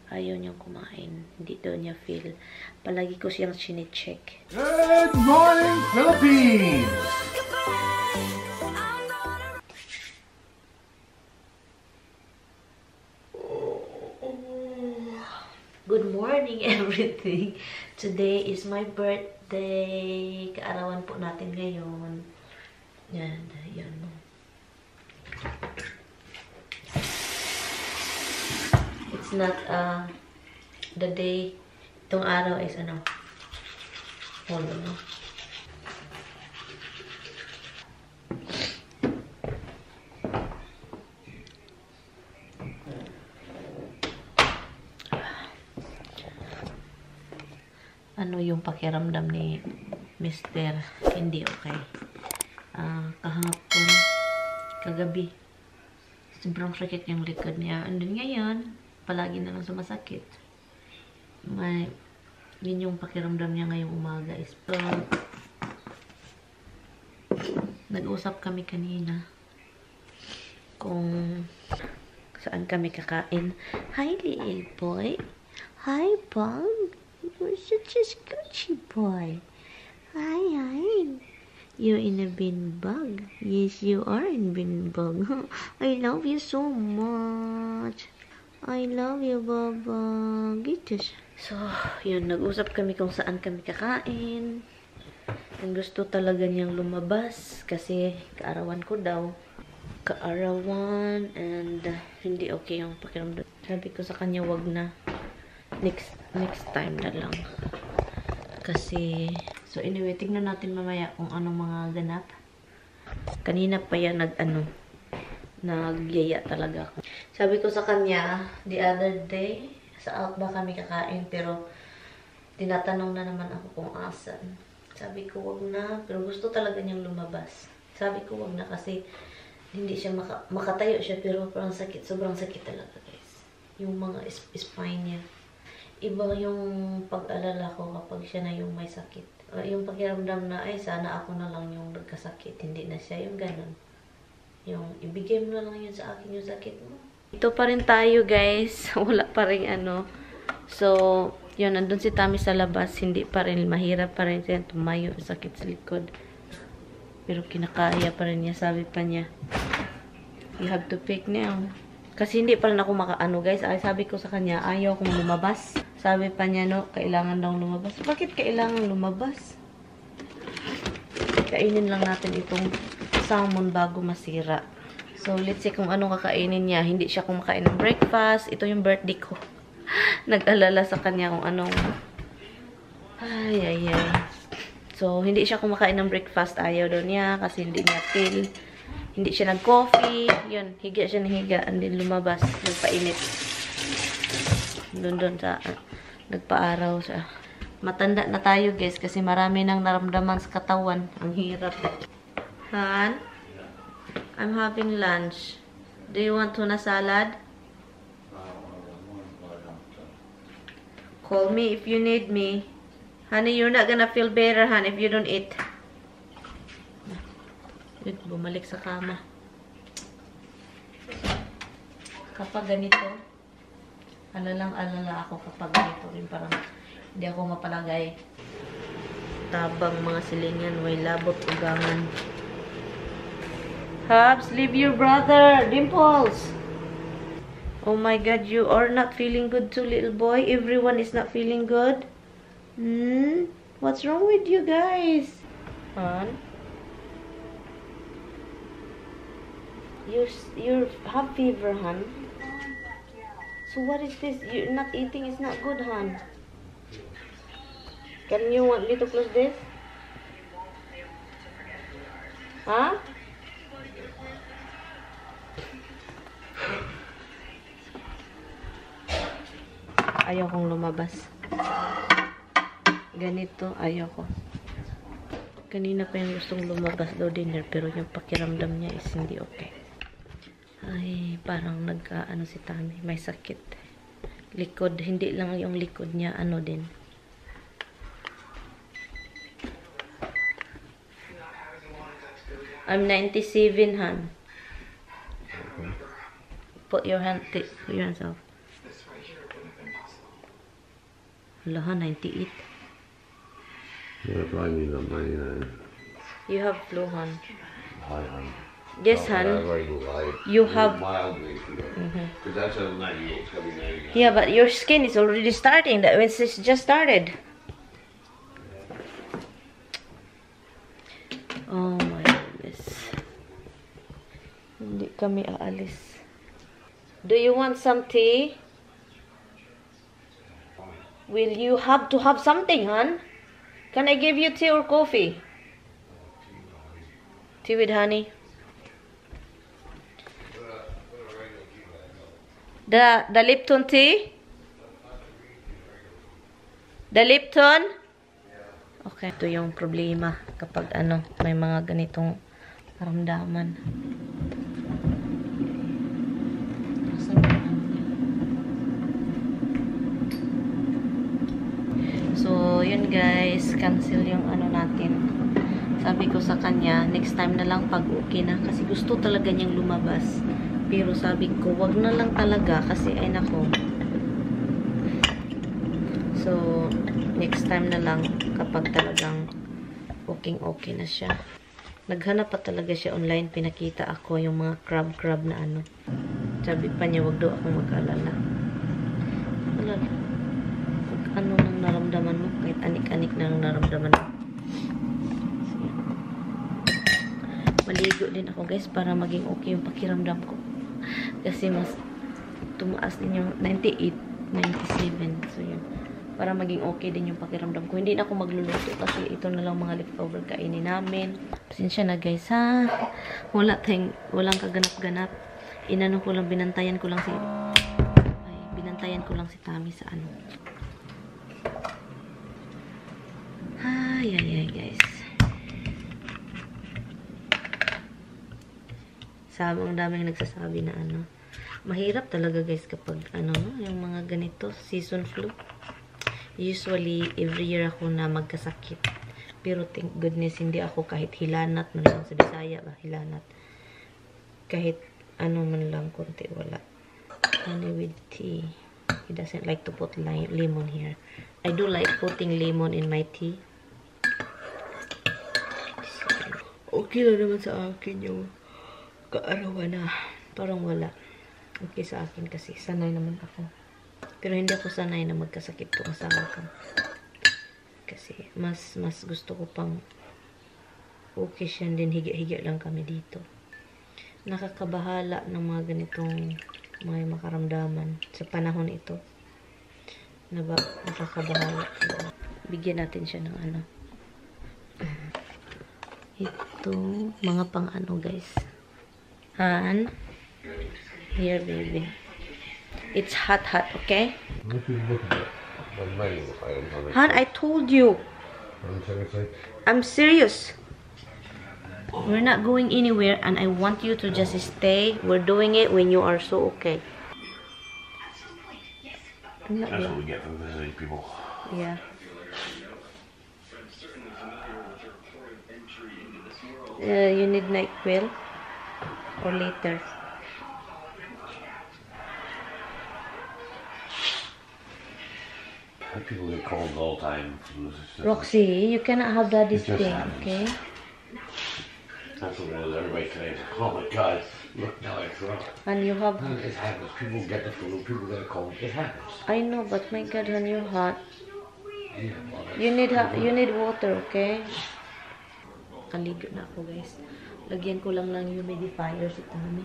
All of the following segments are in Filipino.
Ayaw niyang kumain. Hindi daw niya feel. Palagi ko siyang chine-check. Good morning, Philippines! Good morning, everything. Today is my birthday. Kaarawan po natin ngayon. Yan, yan. It's not, the day, itong araw is ano, hold on. Ano yung pakiramdam ni Mr. Hindi okay. Kahapon, kagabi, sobrang sakit yung likod niya. And then ngayon, palagi na lang sumasakit. Yun yung pakiramdam niya ngayong umaga. So, nag-usap kami kanina kung saan kami kakain. Hi, little boy. Hi, Bong. You're such a scratchy boy. Hi, hi. You're in a bin bag. Yes, you are in bin bag. I love you so much. I love you, Baba. Gitus. So, yun. Nag-usap kami kung saan kami kakain. Ang gusto talaga niyang lumabas kasi kaarawan ko daw. Kaarawan and hindi okay yung pakiramdam. Sabi ko sa kanya, wag na. Next time na lang. Kasi, so anyway, tignan natin mamaya kung anong mga ganap. Kanina pa yan nagyaya talaga ako. Sabi ko sa kanya, the other day, sa Outback kami kakain, pero tinatanong na naman ako kung asan. Sabi ko, wag na, pero gusto talaga niyang lumabas. Sabi ko, wag na kasi hindi siya makatayo siya, pero parang sakit, sobrang sakit talaga, guys. Yung mga spine niya. Iba yung pag-alala ko kapag siya na yung may sakit. Yung pakiramdam na, ay, sana ako na lang yung nagkasakit. Hindi na siya yung ganun. Yung, ibigay mo na lang yun sa akin yung sakit mo. Ito pa rin tayo, guys. Wala pa rin ano. So, yun, nandun si Tami sa labas. Hindi pa rin, mahirap pa rin siya tumayo. Sakit sa likod. Pero kinakaya pa rin niya. Sabi pa niya, you have to pick now. Kasi hindi pa rin ako makaano, guys. Ay, sabi ko sa kanya, ayaw akong lumabas. Sabi pa niya, no, kailangan daw lumabas. Bakit kailangan lumabas? Kainin lang natin itong salmon bago masira. So, let's see kung anong kakainin niya. Hindi siya kumakain ng breakfast. Ito yung birthday ko. Nag-alala sa kanya kung anong... Ay. So, hindi siya kumakain ng breakfast. Ayaw daw niya kasi hindi niya feel. Hindi siya nag-coffee. Yun, higa siya na higa. And then lumabas. Nagpainit. Doon sa... nagpaaraw siya. Matanda na tayo, guys. Kasi marami nang naramdaman sa katawan. Ang hirap. Han? I'm having lunch. Do you want tuna salad? Call me if you need me. Honey, you're not gonna feel better, hon, if you don't eat. Bumalik sa kama. Kapag ganito, alala ako kapag ganito rin, parang hindi ako mapalagay. Tabang mga silingan, way labot, ugangan. Habs, leave your brother, Dimples. Oh my God, you are not feeling good too, little boy. Everyone is not feeling good. What's wrong with you guys? Hon? You have fever, hon. So what is this? You're not eating is not good, hon. Can you want me to close this? Huh? Ayaw kong lumabas. Ganito, ayaw ko. Kanina pa yung gustong lumabas daw dinner, pero yung pakiramdam niya is hindi okay. Ay, parang nagka-ano si Tami, may sakit. Likod, hindi lang yung likod niya, ano din. I'm 97, Han. Put your hands up. Laha, 98. Yeah, probably means I'm 99. You have flu, hon. Hi, hon. Yes, Not hon. very light. You have... Mildly, because that's a 90. It's gonna be 99. Yeah, but your skin is already starting. That means it's just started. Oh my goodness. Hindi kami aalis. Do you want some tea? Will you have to have something, hon? Can I give you tea or coffee? Tea with honey. The Lipton tea? The Lipton? Okay. Ito yung problema kapag may mga ganitong karamdaman. So, yun guys, cancel yung natin. Sabi ko sa kanya, next time na lang pag okay na. Kasi gusto talaga niyang lumabas. Pero sabi ko, wag na lang talaga kasi ay nako. So, next time na lang kapag talagang okay na siya. Naghanap pa talaga siya online. Pinakita ako yung mga crab na Sabi pa niya, wag daw akong mag-alala. Wala. Ano nang naramdaman mo? Kahit anik-anik na nang naramdaman mo. Maligo din ako guys para maging okay yung pakiramdam ko. Kasi mas tumaas din yung 98, 97. So yun. Para maging okay din yung pakiramdam ko. Hindi na ako magluluto kasi ito na lang mga leftover kainin namin. Pasensya na guys ha. Walang kaganap-ganap. Inano ko lang, binantayan ko lang si Tami sa Ay guys. Ang daming nagsasabi na mahirap talaga guys kapag yung mga ganito, season flu. Usually, every year ako na magkasakit. Pero thank goodness, hindi ako kahit hilanat man lang sa Bisaya ba, hilanat. Kahit man lang, konti, wala. Honey with tea. He doesn't like to put lemon here. I do like putting lemon in my tea. Okay lang naman sa akin yung kaarawan na parang wala. Okay sa akin kasi sanay naman ako. Pero hindi ako sanay na magkasakit to asawa ko. Kasi mas gusto ko pang okay siya din, higa-higa lang kami dito. Nakakabahala ng mga ganitong mga makaramdaman sa panahon ito. Nakakabahala. Bigyan natin siya ng ito, mga pang guys. Han, here baby. It's hot, okay? What are you looking at? The menu items on the Han, I told you. I'm serious. We're not going anywhere and I want you to just stay. We're doing it when you are so okay. That's what we get from visiting people. Yeah. You need NyQuil or later? People get colds all the time. Roxy, you cannot have daddy's It just thing, happens. okay? That's what it is. Everybody says, oh my God, look now I throw. And you have... It happens. People get the flu, people get a cold. It happens. I know, but my God, when you're hot, Yeah, well, that's- you need water, okay? Kaligo na ako, guys. Lagyan ko lang humidifier si Tami.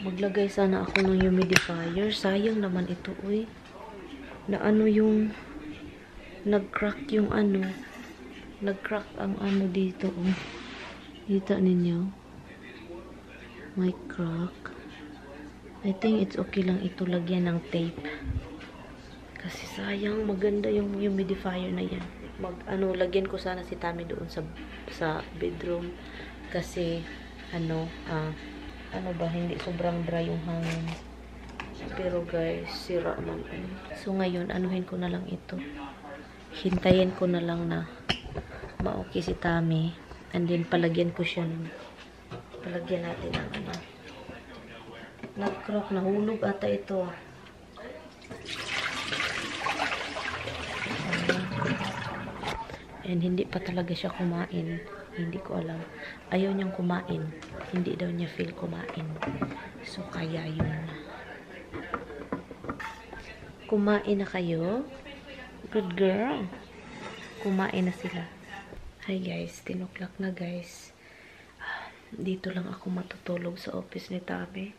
Maglagay sana ako ng humidifier. Sayang naman ito, uy. Na yung nag-crack yung nag-crack ang dito, oh. Kita ninyo? May crack. I think it's okay lang ito lagyan ng tape. Kasi sayang, maganda yung humidifier na yan. Lagyan ko sana si Tami doon sa bedroom. Kasi, hindi sobrang dry yung hangin. Pero guys, sira man. So ngayon, anuhin ko na lang ito. Hintayin ko na lang na ma-okay si Tami. And then, palagyan ko siya palagyan natin ng Nag-crack, nahulog ata ito. And hindi pa talaga siya kumain. Hindi ko alam. Ayaw niyang kumain. Hindi daw niya feel kumain. So, kaya yun. Kumain na kayo? Good girl. Kumain na sila. Hi guys, 10 o'clock na guys. Dito lang ako matutulog sa office ni Tabi.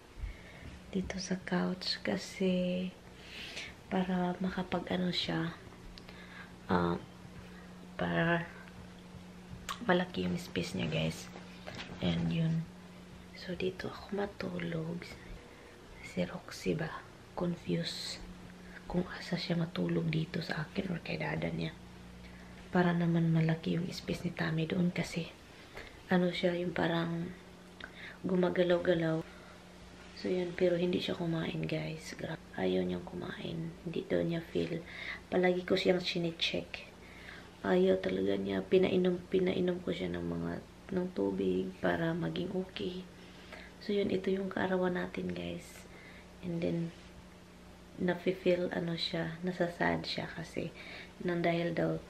Dito sa couch kasi para makapag-ano siya. Para malaki yung space niya guys. And yun. So dito ako matulog. Si Roxy ba? Confused kung asa siya matulog dito sa akin or kay dada niya. Para naman malaki yung space ni Tami doon kasi ano siya yung parang gumagalaw-galaw. So yun, pero hindi siya kumain guys. Ayaw niyang kumain. Hindi daw niya feel. Palagi ko siyang sine-check. Ayaw talaga niya. Pinainom ko siya ng tubig para maging okay. So yun, ito yung kaarawan natin guys. And then nafe-feel ano siya, nasasad siya kasi nang dahil daw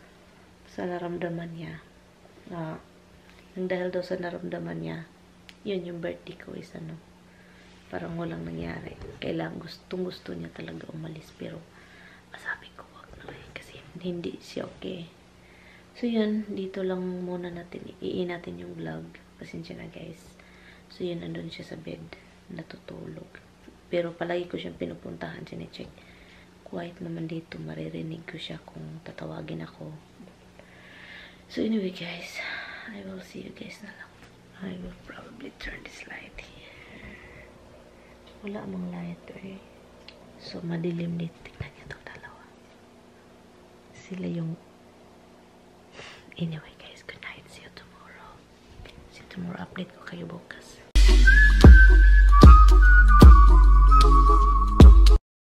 sa naramdaman niya. Nang dahil daw sa naramdaman niya, yun yung birthday ko is ano, parang walang nangyari. Kailangan gusto niya talaga umalis pero sabi ko wag na kasi hindi siya okay. So yun, dito lang muna natin natin yung vlog. Pasensya na guys. So yun, nandun siya sa bed natutulog. Pero palagi ko siyang pinupuntahan, sine-check. Quiet naman dito, maririnig ko siya kung tatawagin ako. So anyway guys, I will see you guys na lang. I will probably turn this light here. Wala amang light eh. So madilim dito. Tignan niyo itong dalawa. Sila yung... Anyway guys, good night. See you tomorrow. See you tomorrow. Update ko kayo bukas.